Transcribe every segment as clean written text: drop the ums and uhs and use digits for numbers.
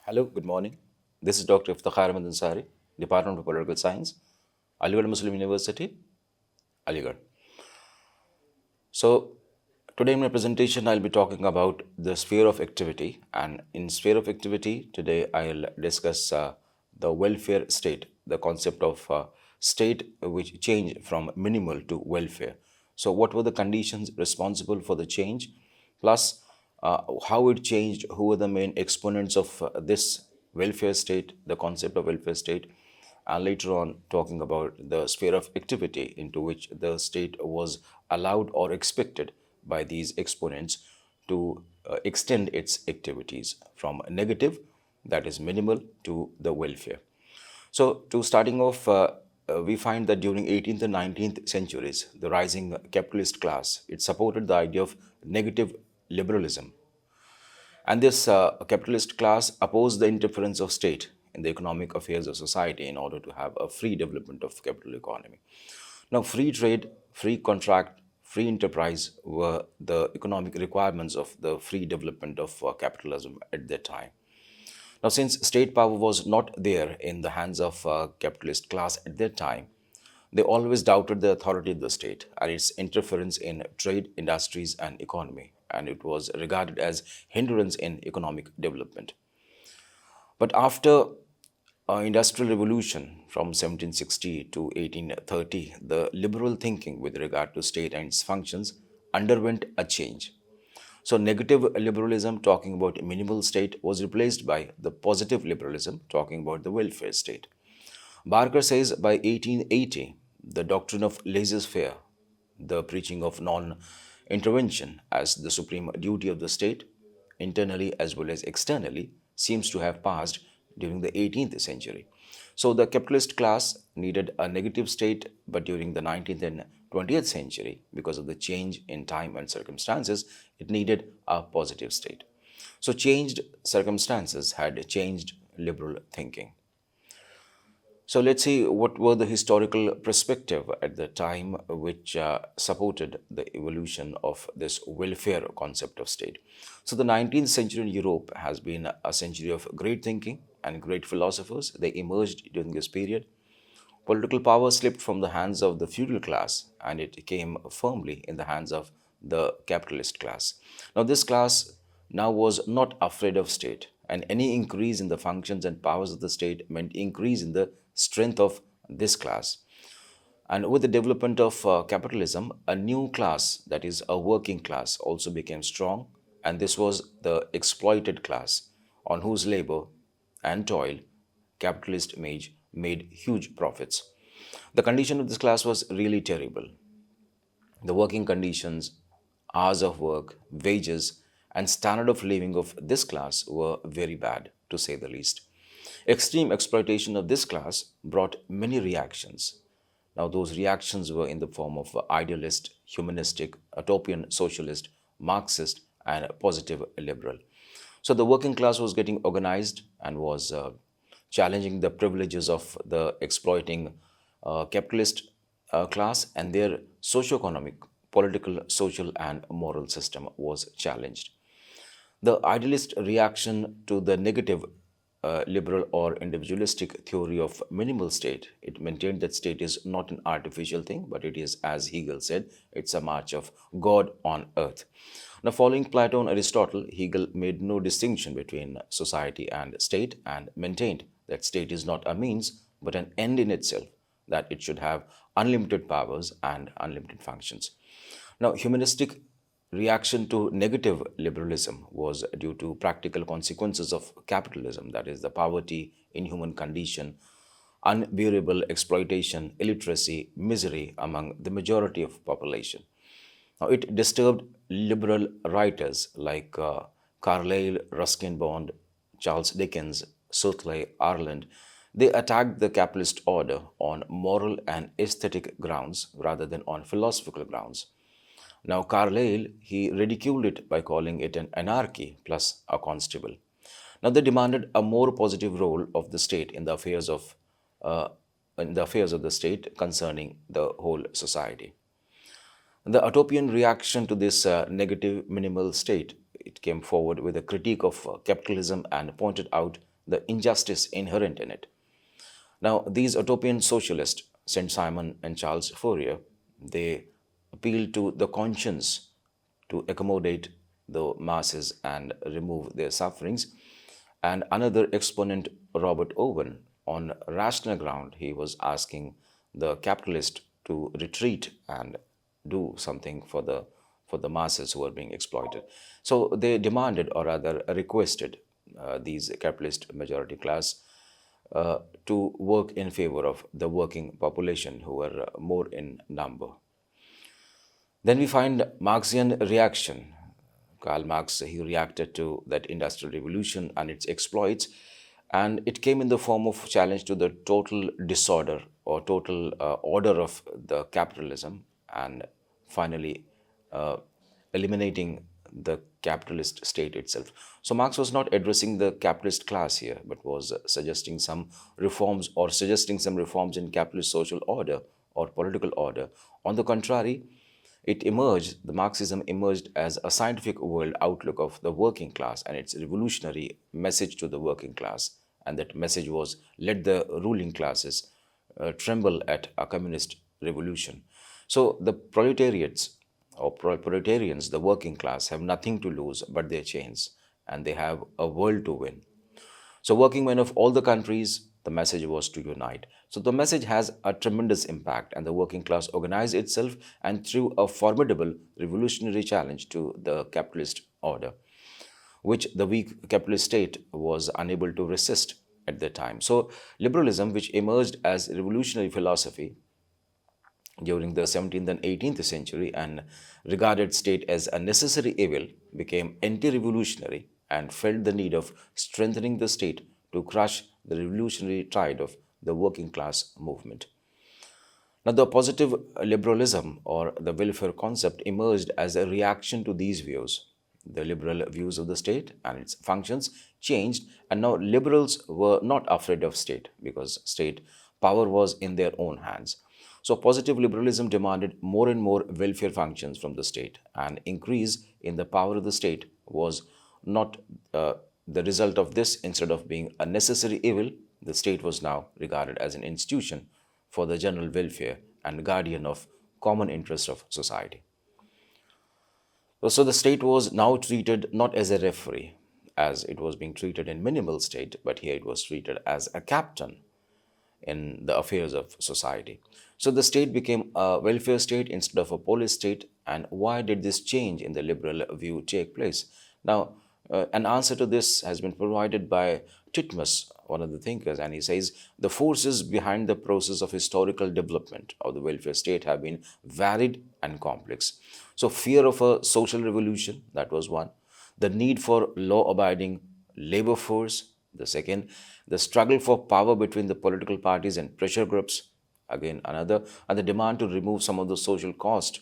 Hello, good morning. This is Dr. Iftikhar Ahmed Ansari, Department of Political Science, Aligarh Muslim University, Aligarh. So, today in my presentation, I'll be talking about the sphere of activity. And in sphere of activity, today I'll discuss the welfare state, the concept of state which changed from minimal to welfare. So, what were the conditions responsible for the change? Plus, how it changed, who were the main exponents of this welfare state, the concept of welfare state, and later on talking about the sphere of activity into which the state was allowed or expected by these exponents to extend its activities from negative, that is minimal, to the welfare. So, to starting off, we find that during 18th and 19th centuries, the rising capitalist class, it supported the idea of negative liberalism, and this capitalist class opposed the interference of state in the economic affairs of society in order to have a free development of capital economy. Now, free trade, free contract, free enterprise were the economic requirements of the free development of capitalism at that time. Now, since state power was not there in the hands of capitalist class at that time, they always doubted the authority of the state and its interference in trade, industries, and economy, and it was regarded as hindrance in economic development. But after industrial revolution from 1760 to 1830, the liberal thinking with regard to state and its functions underwent a change. So negative liberalism talking about minimal state was replaced by the positive liberalism talking about the welfare state. Barker says by 1880, the doctrine of laissez-faire, the preaching of non-intervention as the supreme duty of the state, internally as well as externally, seems to have passed during the 18th century. So the capitalist class needed a negative state, but during the 19th and 20th century, because of the change in time and circumstances, it needed a positive state. So changed circumstances had changed liberal thinking. So let's see what were the historical perspective at the time which supported the evolution of this welfare concept of state. So the 19th century in Europe has been a century of great thinking and great philosophers. They emerged during this period. Political power slipped from the hands of the feudal class and it came firmly in the hands of the capitalist class. Now this class now was not afraid of state, and any increase in the functions and powers of the state meant increase in the strength of this class. And with the development of capitalism, a new class, that is a working class, also became strong, and this was the exploited class on whose labor and toil capitalist made huge profits. The condition of this class was really terrible. The working conditions, hours of work, wages, and standard of living of this class were very bad, to say the least. Extreme exploitation of this class brought many reactions. Now, those reactions were in the form of idealist, humanistic, utopian, socialist, Marxist, and positive liberal. So, the working class was getting organized and was challenging the privileges of the exploiting capitalist class, and their socio-economic, political, social, and moral system was challenged. The idealist reaction to the negative liberal or individualistic theory of minimal state, it maintained that state is not an artificial thing, but it is, as Hegel said, it's a march of God on earth. Now, following Plato and Aristotle, Hegel made no distinction between society and state and maintained that state is not a means but an end in itself, that it should have unlimited powers and unlimited functions. Now, humanistic reaction to negative liberalism was due to practical consequences of capitalism, that is, the poverty, inhuman condition, unbearable exploitation, illiteracy, misery among the majority of population. Now, it disturbed liberal writers like Carlyle, Ruskin Bond, Charles Dickens, Sothely, Ireland. They attacked the capitalist order on moral and aesthetic grounds rather than on philosophical grounds. Now, Carlyle, he ridiculed it by calling it an anarchy plus a constable. Now, they demanded a more positive role of the state uh, in the affairs of the state concerning the whole society. The utopian reaction to this negative minimal state, it came forward with a critique of capitalism and pointed out the injustice inherent in it. Now, these utopian socialists, Saint Simon and Charles Fourier, they appeal to the conscience to accommodate the masses and remove their sufferings. And another exponent, Robert Owen, on rational ground, he was asking the capitalist to retreat and do something for the masses who are being exploited. So they demanded, or rather requested, these capitalist majority class to work in favor of the working population who were more in number. Then we find Marxian reaction. Karl Marx, he reacted to that industrial revolution and its exploits, and it came in the form of challenge to the total disorder or total order of the capitalism, and finally uh, eliminating the capitalist state itself. So Marx was not addressing the capitalist class here, but was suggesting some reforms or suggesting some reforms in capitalist social order or political order. On the contrary, the Marxism emerged as a scientific world outlook of the working class and its revolutionary message to the working class. And that message was, let the ruling classes tremble at a communist revolution. So the proletariats or proletarians, the working class, have nothing to lose but their chains, and they have a world to win. So, working men of all the countries, the message was to unite. So, the message has a tremendous impact, and the working class organized itself and threw a formidable revolutionary challenge to the capitalist order, which the weak capitalist state was unable to resist at that time. So, liberalism, which emerged as revolutionary philosophy during the 17th and 18th century and regarded state as a necessary evil, became anti-revolutionary and felt the need of strengthening the state to crush the revolutionary tide of the working class movement. Now, the positive liberalism or the welfare concept emerged as a reaction to these views. The liberal views of the state and its functions changed, and now liberals were not afraid of state because state power was in their own hands. So, positive liberalism demanded more and more welfare functions from the state. An increase in the power of the state was not the result of this. Instead of being a necessary evil, the state was now regarded as an institution for the general welfare and guardian of common interests of society. So the state was now treated not as a referee, as it was being treated in minimal state, but here it was treated as a captain in the affairs of society. So the state became a welfare state instead of a police state. And why did this change in the liberal view take place? Now, an answer to this has been provided by Titmus, one of the thinkers, and he says the forces behind the process of historical development of the welfare state have been varied and complex. So, fear of a social revolution, that was one. The need for law abiding labor force, the second. The struggle for power between the political parties and pressure groups, again another. And the demand to remove some of the social cost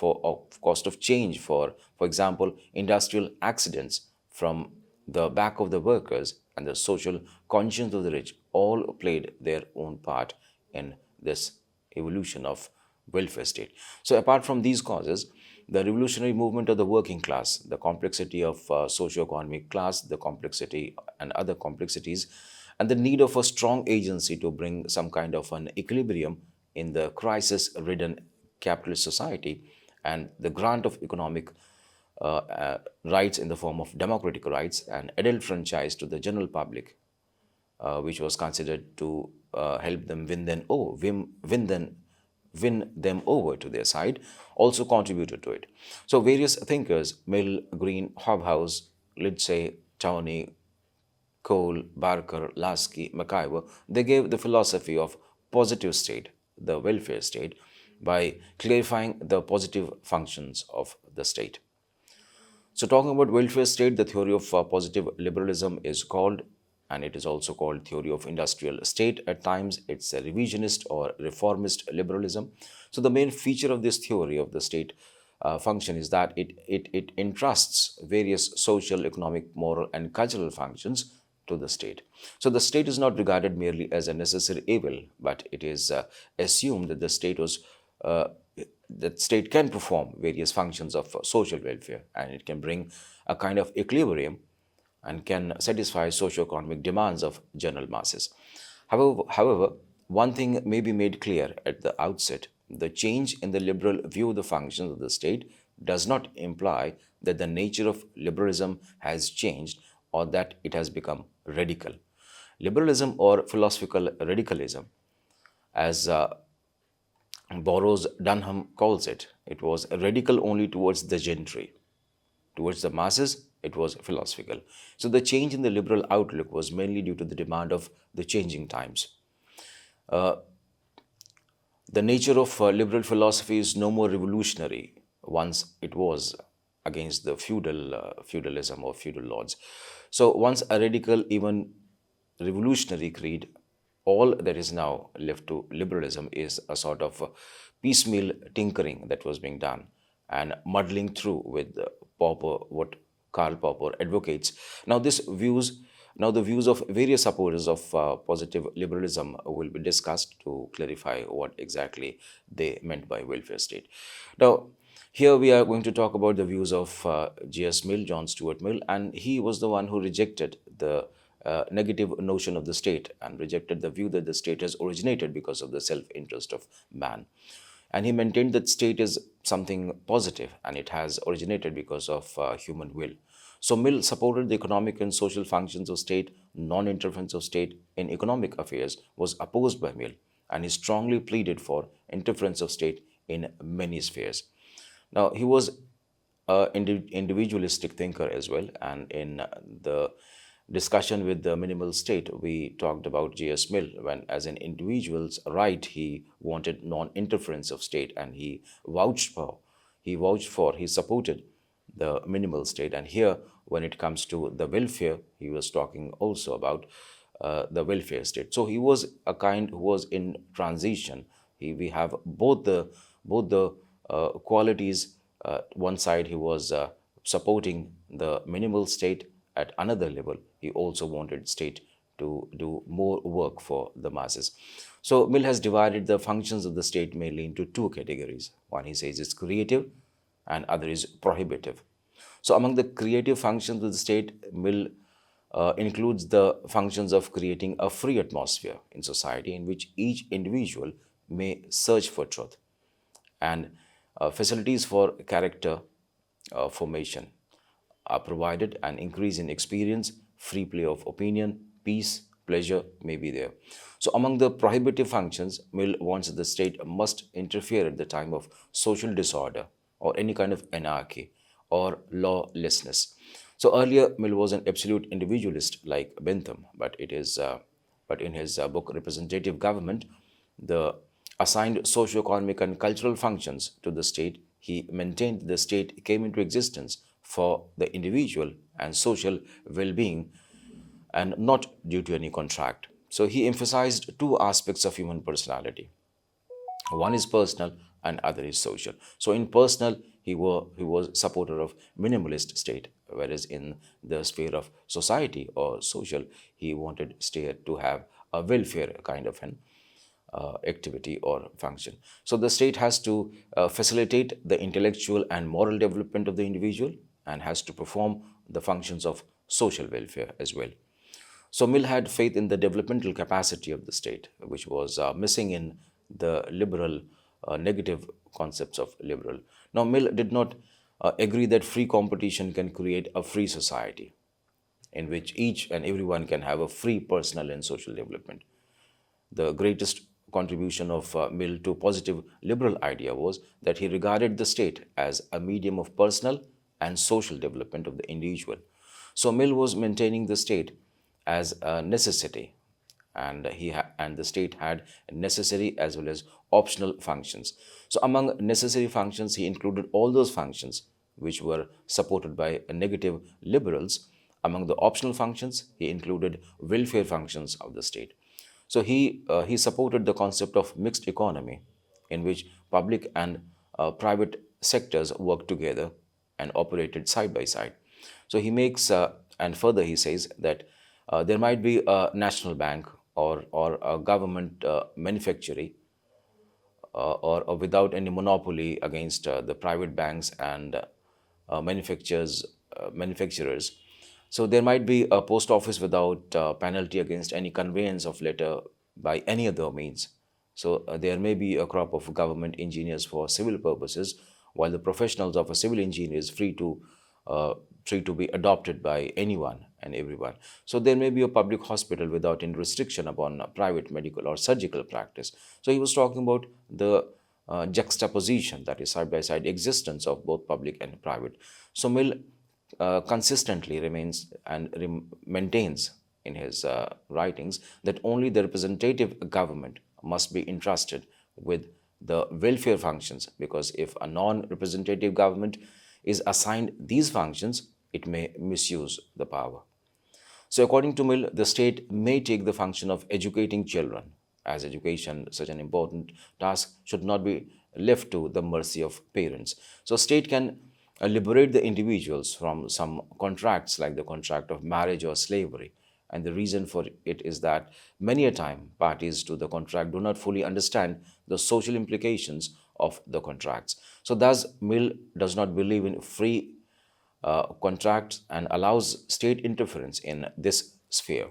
of change for example, industrial accidents from the back of the workers, and the social conscience of the rich all played their own part in this evolution of welfare state. So apart from these causes, the revolutionary movement of the working class, the complexity of socio-economic class, the complexity and other complexities, and the need of a strong agency to bring some kind of an equilibrium in the crisis-ridden capitalist society, and the grant of economic rights in the form of democratic rights and adult franchise to the general public, which was considered to help them win them over to their side, also contributed to it. So various thinkers, Mill, Green, Hobhouse, Lindsay, Tawney, Cole, Barker, Lasky, McIver, they gave the philosophy of positive state, the welfare state, by clarifying the positive functions of the state. So talking about welfare state, the theory of positive liberalism is called, and it is also called theory of industrial state at times. It's a revisionist or reformist liberalism. So the main feature of this theory of the state function is that it entrusts various social, economic, moral, and cultural functions to the state. So the state is not regarded merely as a necessary evil, but it is assumed that the state can perform various functions of social welfare, and it can bring a kind of equilibrium and can satisfy socio-economic demands of general masses. However, one thing may be made clear at the outset: the change in the liberal view of the functions of the state does not imply that the nature of liberalism has changed or that it has become radical. Liberalism, or philosophical radicalism, as Burroughs Dunham calls it was radical only towards the gentry. Towards the masses, it was philosophical. So the change in the liberal outlook was mainly due to the demand of the changing times. Uh, the nature of liberal philosophy is no more revolutionary once it was against the feudalism or feudal lords. So once a radical, even revolutionary creed, all that is now left to liberalism is a sort of piecemeal tinkering that was being done and muddling through with Popper, what Karl Popper advocates. Now, the views of various supporters of positive liberalism will be discussed to clarify what exactly they meant by welfare state. Now, here we are going to talk about the views of J.S. Mill, John Stuart Mill, and he was the one who rejected the negative notion of the state and rejected the view that the state has originated because of the self-interest of man. And he maintained that state is something positive and it has originated because of human will. So Mill supported the economic and social functions of state. Non-interference of state in economic affairs was opposed by Mill, and he strongly pleaded for interference of state in many spheres. Now, he was an individualistic thinker as well, and in the discussion with the minimal state, we talked about J.S. Mill when, as an individual's right, he wanted non-interference of state, and he supported the minimal state. And here, when it comes to the welfare, he was talking also about the welfare state. So he was a kind who was in transition. We have both the qualities. One side, he was supporting the minimal state. At another level, he also wanted state to do more work for the masses. So Mill has divided the functions of the state mainly into two categories. One, he says, is creative, and other is prohibitive. So among the creative functions of the state, Mill includes the functions of creating a free atmosphere in society in which each individual may search for truth, and facilities for character formation are provided, an increase in experience, free play of opinion, peace, pleasure may be there. So among the prohibitive functions, Mill wants that the state must interfere at the time of social disorder or any kind of anarchy or lawlessness. So earlier, Mill was an absolute individualist like Bentham, but in his book Representative Government, the assigned socio-economic and cultural functions to the state, he maintained the state came into existence for the individual and social well-being and not due to any contract. So he emphasized two aspects of human personality. One is personal and other is social. So in personal, he was supporter of minimalist state, whereas in the sphere of society or social, he wanted state to have a welfare kind of an activity or function. So the state has to facilitate the intellectual and moral development of the individual and has to perform the functions of social welfare as well. So Mill had faith in the developmental capacity of the state, which was missing in the liberal negative concepts of liberal. Now, Mill did not agree that free competition can create a free society in which each and everyone can have a free personal and social development. The greatest contribution of Mill to positive liberal idea was that he regarded the state as a medium of personal and social development of the individual. So Mill was maintaining the state as a necessity, and the state had necessary as well as optional functions. So among necessary functions, he included all those functions which were supported by negative liberals. Among the optional functions, he included welfare functions of the state. So he supported the concept of mixed economy, in which public and private sectors worked together and operated side by side. So he makes, and further he says that there might be a national bank or a government manufactory or without any monopoly against the private banks and manufacturers. So there might be a post office without penalty against any conveyance of letter by any other means. So there may be a crop of government engineers for civil purposes, while the professionals of a civil engineer is uh, free to be adopted by anyone and everyone. So there may be a public hospital without any restriction upon private medical or surgical practice. So he was talking about the juxtaposition, that is side by side existence of both public and private. So Mill consistently remains and maintains in his writings that only the representative government must be entrusted with the welfare functions, because if a non-representative government is assigned these functions, it may misuse the power. So, according to Mill, the state may take the function of educating children, as education, such an important task, should not be left to the mercy of parents. So, state can liberate the individuals from some contracts like the contract of marriage or slavery. And the reason for it is that many a time parties to the contract do not fully understand the social implications of the contracts. So, thus, Mill does not believe in free contracts and allows state interference in this sphere.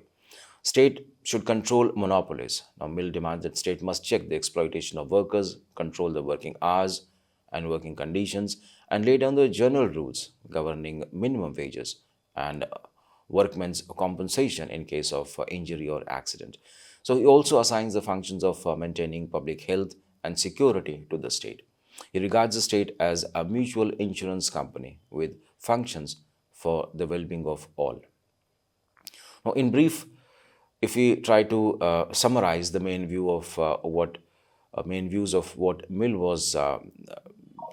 State should control monopolies. Now, Mill demands that state must check the exploitation of workers, control the working hours and working conditions, and lay down the general rules governing minimum wages and workmen's compensation in case of injury or accident. So, he also assigns the functions of maintaining public health and security to the state. He regards the state as a mutual insurance company with functions for the well-being of all. Now, in brief, if we try to summarize the main views of what Mill was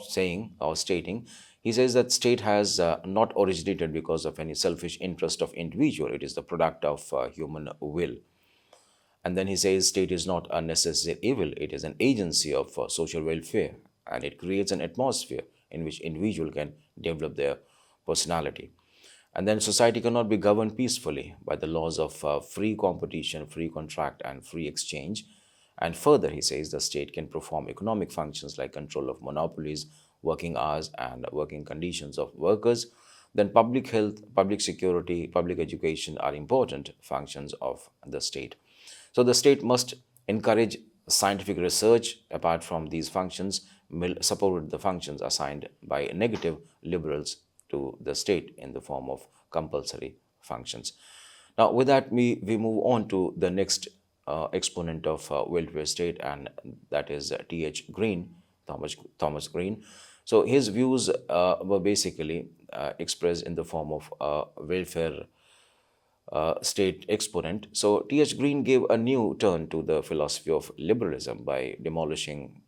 saying or stating, he says that state has not originated because of any selfish interest of individual. It is the product of human will. And then he says state is not a necessary evil, it is an agency of social welfare, and it creates an atmosphere in which individual can develop their personality. And then society cannot be governed peacefully by the laws of free competition, free contract, and free exchange. And further, he says the state can perform economic functions like control of monopolies, working hours, and working conditions of workers. Then public health, public security, public education are important functions of the state. So the state must encourage scientific research. Apart from these functions, Mill supported the functions assigned by negative liberals to the state in the form of compulsory functions. Now, with that, we move on to the next exponent of welfare state, and that is T.H. Green, Thomas Green. So his views were basically expressed in the form of welfare state exponent. So T.H. Green gave a new turn to the philosophy of liberalism by demolishing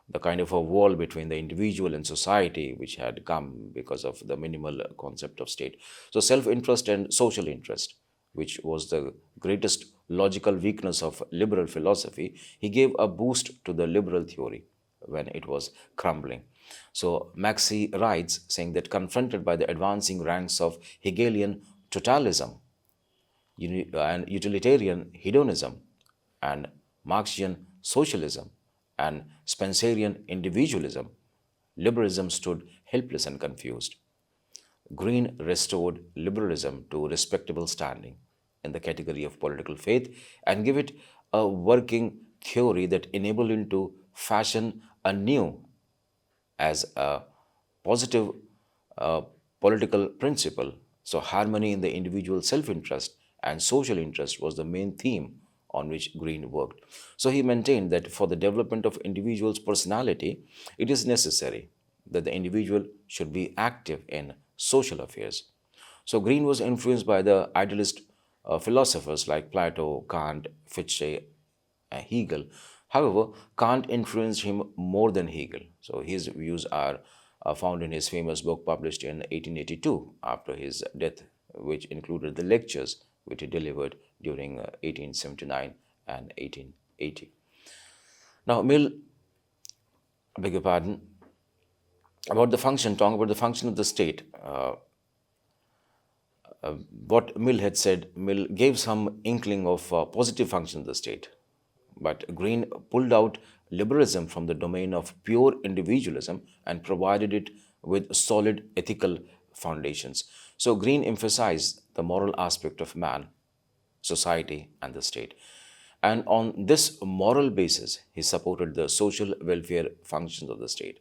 the kind of a wall between the individual and society which had come because of the minimal concept of state. So self-interest and social interest, which was the greatest logical weakness of liberal philosophy, he gave a boost to the liberal theory when it was crumbling. So Maxey writes, saying that confronted by the advancing ranks of Hegelian totalism and utilitarian hedonism and Marxian socialism and Spencerian individualism, liberalism stood helpless and confused. Green restored liberalism to respectable standing in the category of political faith and gave it a working theory that enabled him to fashion anew as a positive political principle. So, harmony in the individual self interest and social interest was the main theme on which Green worked. So, he maintained that for the development of individual's personality, it is necessary that the individual should be active in social affairs. So, Green was influenced by the idealist philosophers like Plato, Kant, Fichte, and Hegel. However, Kant influenced him more than Hegel. So his views are found in his famous book published in 1882 after his death, which included the lectures which he delivered during 1879 and 1880. Now, Mill, I beg your pardon, talking about the function of the state, what Mill had said, Mill gave some inkling of positive function of the state. But Green pulled out liberalism from the domain of pure individualism and provided it with solid ethical foundations. So Green emphasized the moral aspect of man, society, and the state. And on this moral basis, he supported the social welfare functions of the state.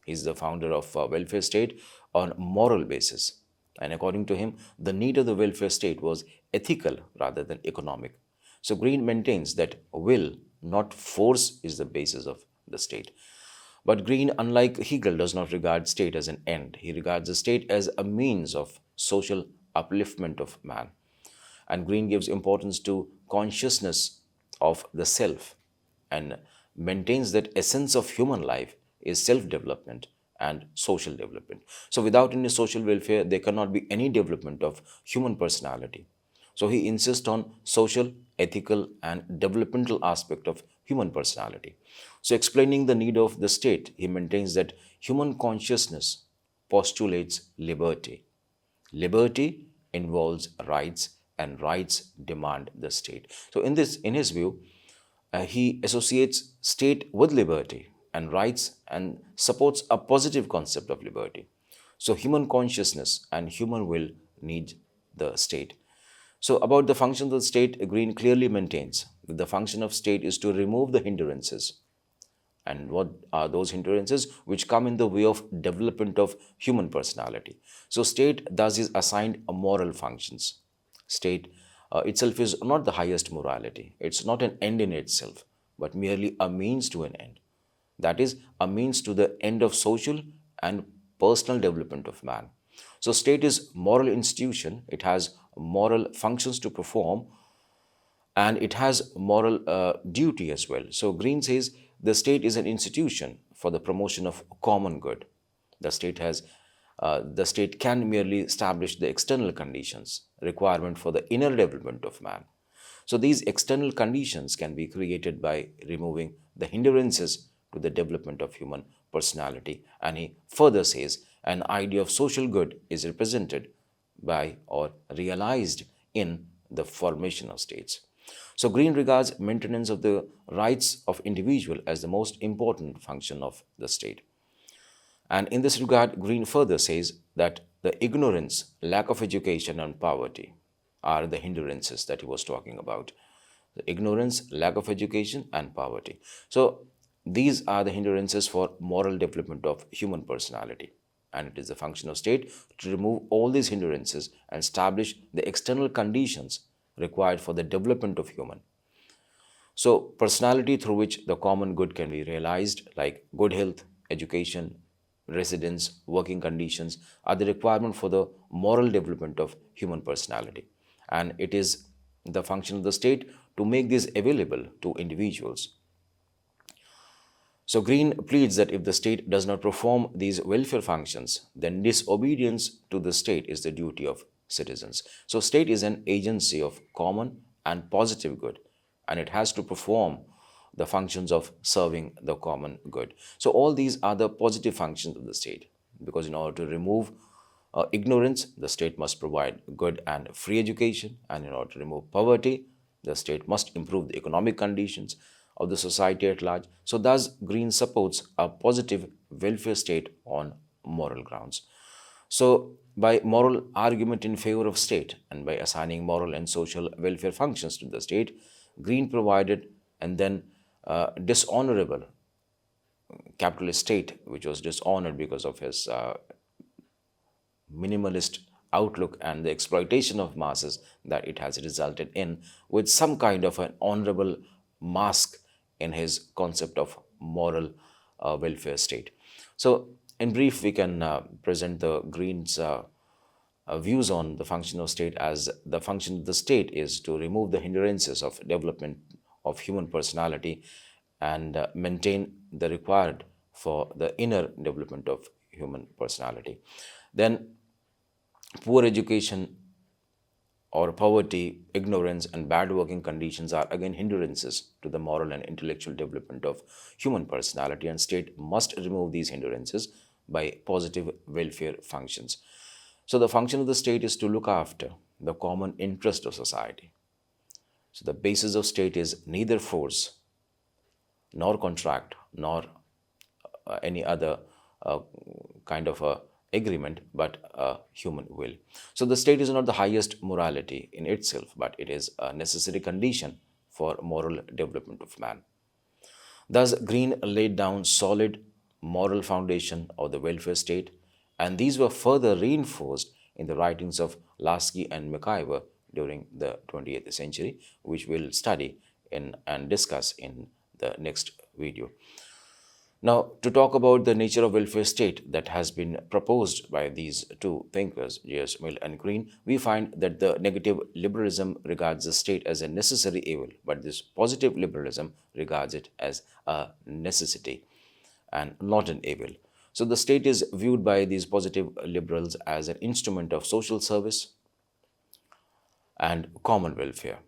He is the founder of welfare state on moral basis. And according to him, the need of the welfare state was ethical rather than economic. So Green maintains that will, not force, is the basis of the state. But Green, unlike Hegel, does not regard state as an end. He regards the state as a means of social upliftment of man. And Green gives importance to consciousness of the self and maintains that essence of human life is self-development and social development. So without any social welfare, there cannot be any development of human personality. So he insists on social, ethical, and developmental aspect of human personality. So explaining the need of the state, he maintains that human consciousness postulates liberty. Liberty involves rights, and rights demand the state. So in his view, he associates state with liberty and rights and supports a positive concept of liberty. So human consciousness and human will need the state. So about the function of the state, Green clearly maintains that the function of state is to remove the hindrances. And what are those hindrances which come in the way of development of human personality? So state thus is assigned a moral functions. State itself is not the highest morality. It's not an end in itself, but merely a means to an end. That is, a means to the end of social and personal development of man. So state is moral institution. It has moral functions to perform, and it has moral duty as well. So Green says the state is an institution for the promotion of common good. The state can merely establish the external conditions requirement for the inner development of man. So these external conditions can be created by removing the hindrances to the development of human personality. And he further says an idea of social good is represented by or realized in the formation of states. So Green regards maintenance of the rights of individual as the most important function of the state. And in this regard, Green further says that the ignorance, lack of education, and poverty are the hindrances that he was talking about. The ignorance, lack of education, and poverty. So these are the hindrances for moral development of human personality. And it is the function of state to remove all these hindrances and establish the external conditions required for the development of human. So personality through which the common good can be realized, like good health, education, residence, working conditions, are the requirement for the moral development of human personality. And it is the function of the state to make these available to individuals. So Green pleads that if the state does not perform these welfare functions, then disobedience to the state is the duty of citizens. So state is an agency of common and positive good, and it has to perform the functions of serving the common good. So all these are the positive functions of the state, because in order to remove ignorance, the state must provide good and free education, and in order to remove poverty, the state must improve the economic conditions of the society at large. So thus Green supports a positive welfare state on moral grounds. So by moral argument in favor of state and by assigning moral and social welfare functions to the state, Green provided and then dishonorable capitalist state, which was dishonored because of his minimalist outlook and the exploitation of masses that it has resulted in, with some kind of an honorable mask in his concept of moral welfare state. So in brief, we can present the Green's views on the function of state as the function of the state is to remove the hindrances of development of human personality and maintain the required for the inner development of human personality. Then poor education or poverty, ignorance, and bad working conditions are again hindrances to the moral and intellectual development of human personality, and state must remove these hindrances by positive welfare functions. So the function of the state is to look after the common interest of society. So the basis of state is neither force nor contract nor any other kind of a agreement, but a human will. So the state is not the highest morality in itself, but it is a necessary condition for moral development of man. Thus, Green laid down solid moral foundation of the welfare state, and these were further reinforced in the writings of Lasky and McIver during the 20th century, which we'll study and discuss in the next video. Now, to talk about the nature of welfare state that has been proposed by these two thinkers, J.S. Mill and Green, we find that the negative liberalism regards the state as a necessary evil, but this positive liberalism regards it as a necessity and not an evil. So the state is viewed by these positive liberals as an instrument of social service and common welfare.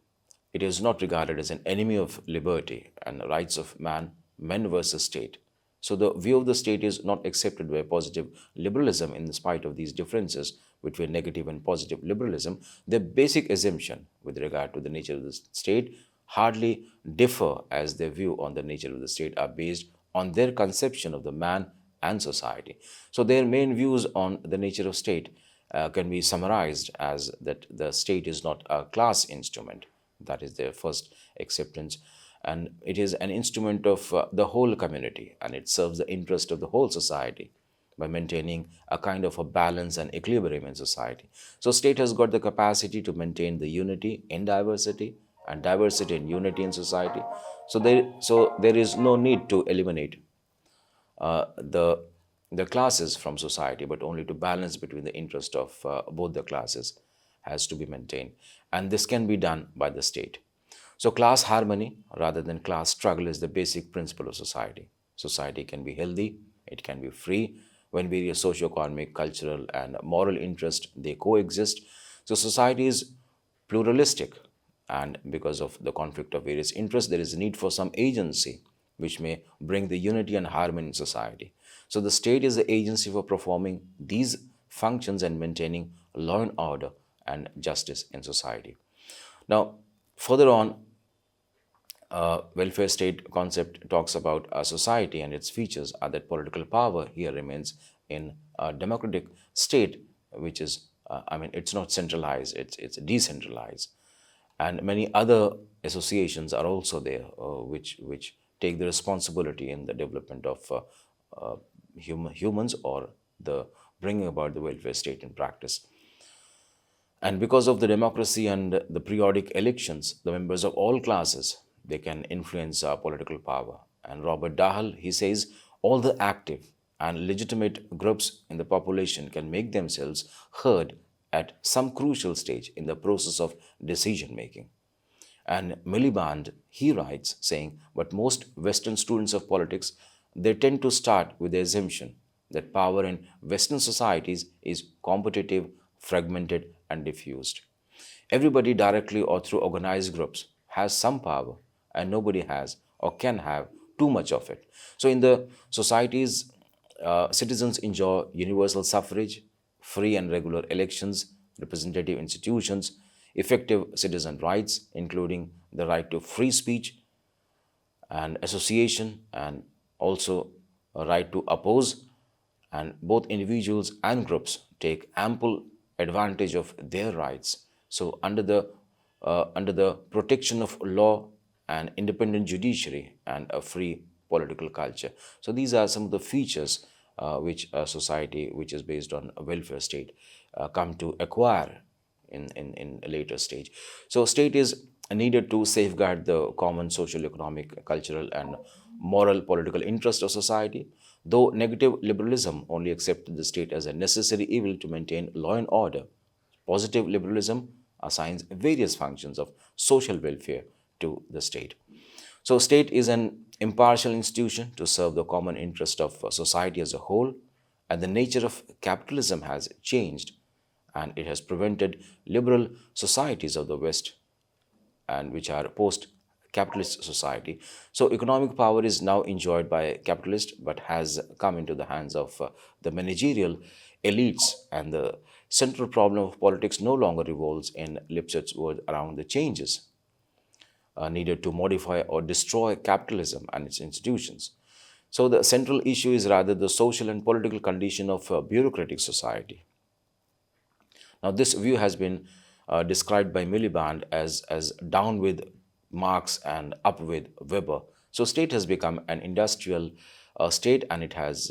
It is not regarded as an enemy of liberty and rights of man, men versus state. So the view of the state is not accepted by positive liberalism in spite of these differences between negative and positive liberalism. The basic assumption with regard to the nature of the state hardly differ, as their view on the nature of the state are based on their conception of the man and society. So their main views on the nature of state can be summarized as that the state is not a class instrument. That is their first acceptance. And it is an instrument of the whole community, and it serves the interest of the whole society by maintaining a kind of a balance and equilibrium in society. So state has got the capacity to maintain the unity in diversity and diversity in unity in society. So there is no need to eliminate the classes from society, but only to balance between the interest of both the classes has to be maintained. And this can be done by the state. So class harmony rather than class struggle is the basic principle of society. Society can be healthy, it can be free when various socio-economic, cultural and moral interests, they coexist. So society is pluralistic, and because of the conflict of various interests, there is a need for some agency which may bring the unity and harmony in society. So the state is the agency for performing these functions and maintaining law and order and justice in society. Now, further on, welfare state concept talks about a society, and its features are that political power here remains in a democratic state, which is, it's not centralized, it's decentralized. And many other associations are also there, which take the responsibility in the development of humans, or the bringing about the welfare state in practice. And because of the democracy and the periodic elections, the members of all classes, they can influence political power. And Robert Dahl, he says, all the active and legitimate groups in the population can make themselves heard at some crucial stage in the process of decision making. And Miliband, he writes, saying, but most Western students of politics, they tend to start with the assumption that power in Western societies is competitive, fragmented, and diffused. Everybody, directly or through organized groups, has some power, and nobody has or can have too much of it. So in the societies, citizens enjoy universal suffrage, free and regular elections, representative institutions, effective citizen rights, including the right to free speech and association, and also a right to oppose. And both individuals and groups take ample advantage of their rights. So under the protection of law and independent judiciary and a free political culture. So these are some of the features which a society which is based on a welfare state come to acquire in a later stage. So state is needed to safeguard the common social, economic, cultural and moral political interest of society. Though negative liberalism only accepted the state as a necessary evil to maintain law and order, positive liberalism assigns various functions of social welfare to the state. So state is an impartial institution to serve the common interest of society as a whole, and the nature of capitalism has changed, and it has prevented liberal societies of the West, and which are post-capitalist society. So economic power is now enjoyed by capitalists, but has come into the hands of the managerial elites, and the central problem of politics no longer revolves in Lipset's word around the changes needed to modify or destroy capitalism and its institutions. So the central issue is rather the social and political condition of a bureaucratic society. Now, this view has been described by Miliband as down with Marx and up with Weber. So, state has become an industrial state, and it has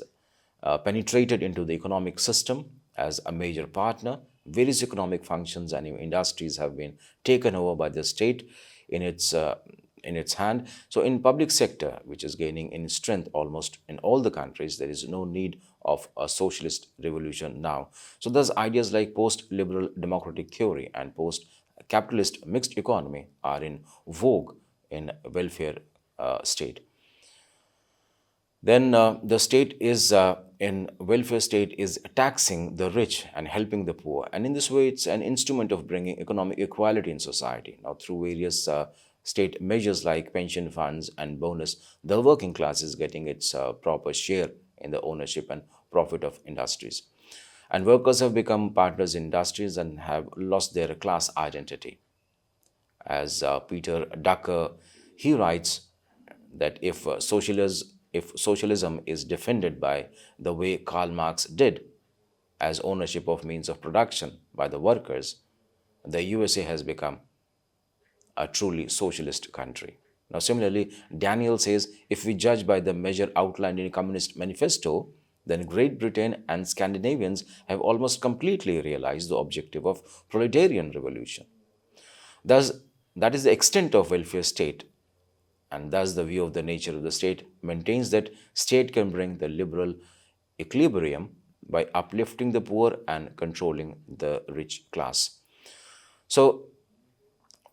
penetrated into the economic system as a major partner. Various economic functions and industries have been taken over by the state in its hand. So in public sector, which is gaining in strength almost in all the countries, there is no need of a socialist revolution now. So thus ideas like post-liberal democratic theory and post-capitalist mixed economy are in vogue in welfare state. Then the state is in welfare state is taxing the rich and helping the poor, and in this way it's an instrument of bringing economic equality in society. Now through various state measures like pension funds and bonus, the working class is getting its proper share in the ownership and profit of industries, and workers have become partners in industries and have lost their class identity. As Peter Ducker, he writes that if socialism is defended by the way Karl Marx did, as ownership of means of production by the workers, the USA has become a truly socialist country. Now, similarly, Daniel says if we judge by the measure outlined in a Communist Manifesto, then Great Britain and Scandinavians have almost completely realized the objective of proletarian revolution. Thus, that is the extent of welfare state, and thus the view of the nature of the state maintains that state can bring the liberal equilibrium by uplifting the poor and controlling the rich class. So,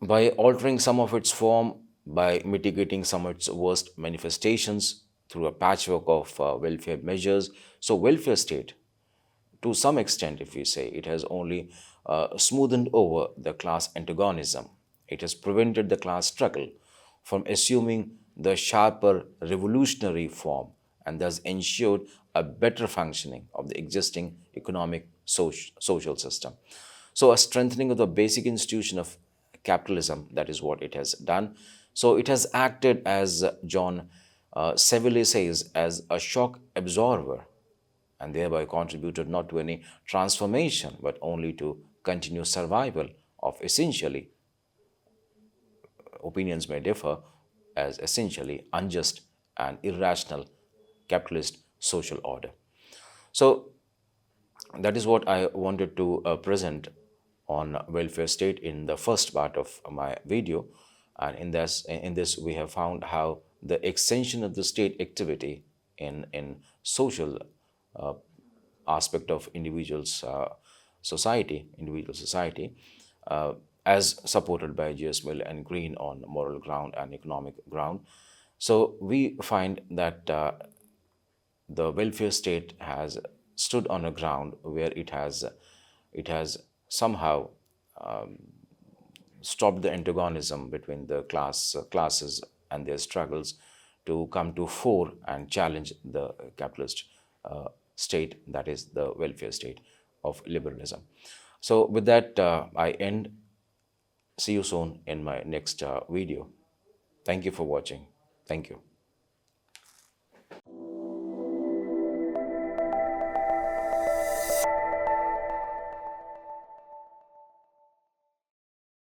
by altering some of its form, by mitigating some of its worst manifestations through a patchwork of welfare measures, so welfare state, to some extent, if we say, it has only smoothened over the class antagonism. It has prevented the class struggle from assuming the sharper revolutionary form, and thus ensured a better functioning of the existing economic social system. So a strengthening of the basic institution of capitalism, that is what it has done. So it has acted, as John Seville says, as a shock absorber, and thereby contributed not to any transformation but only to continuous survival of essentially, opinions may differ, as essentially unjust and irrational capitalist social order. So that is what I wanted to present on welfare state in the first part of my video, and in this we have found how the extension of the state activity in social aspect of individual society, as supported by J.S. Mill and Green on moral ground and economic ground. So we find that the welfare state has stood on a ground where it has somehow stopped the antagonism between the classes and their struggles to come to fore and challenge the capitalist state, that is the welfare state of liberalism. So with that, I end. See you soon in my next video. Thank you for watching. Thank you.